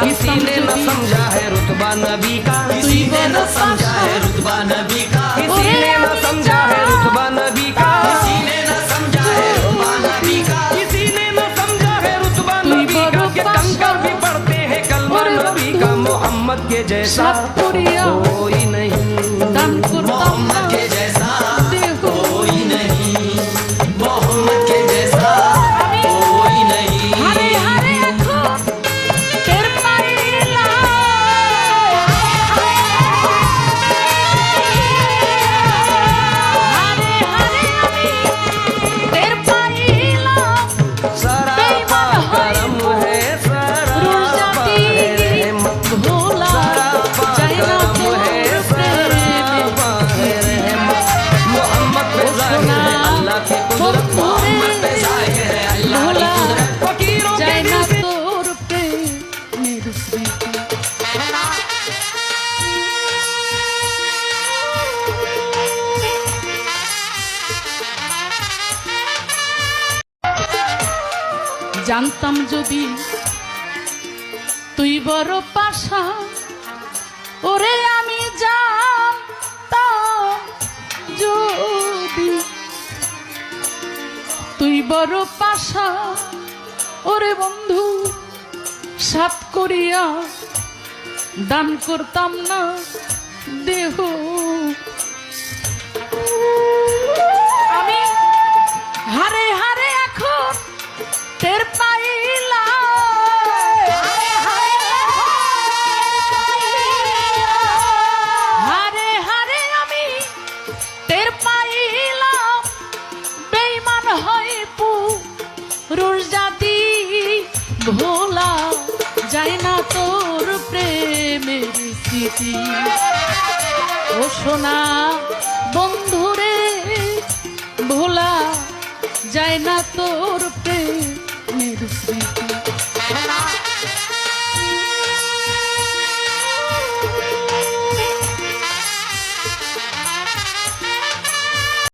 किसी ने न समझा है रुतबा नबी का, किसी ने न समझा है रुतबा नबी का, किसी ने न समझा है रुतबा नबी का, किसी ने न समझा है रुतबा नबी का, किसी ने न समझा है रुतबा नबी का, कि कंकर भी पढ़ते हैं कलमा नबी का। मोहम्मद के जैसा कोई नहीं, मोहम्मद के जैसा कोई नहीं, मोहम्मद के जैसा कोई नहीं। हरे हरे अखर तेर पाइला, हरे हरे अमी तेर पाइला, सरापा करम है, सरापा है रहमत, भोला सरापा करम है, सरापा है रहमत। मोहम्मद पे जाहिर है अल्लाह की कुदरत, मोहम्मद पे जाहिर है अल्लाह की कुदरत। फकीरों के दिल से तोर पे मेरे स्वीटी। জানতাম যদি তুই বড় পাশা, ওরে আমি জানতাম যদি তুই বড় পাশা, ওরে বন্ধু সাত করিয়া দান করতাম না দেহ। আমি হারে হারে এখন টের পাইলাম, হারে হারে আমি টের পাইলাম, বেঈমান হয় পুরুষ জাতি, ভোলা যায় না তোর প্রেমের স্মৃতি। ও সোনা বন্ধুরে ভোলা যায় না তোর প্রেমের স্মৃতি।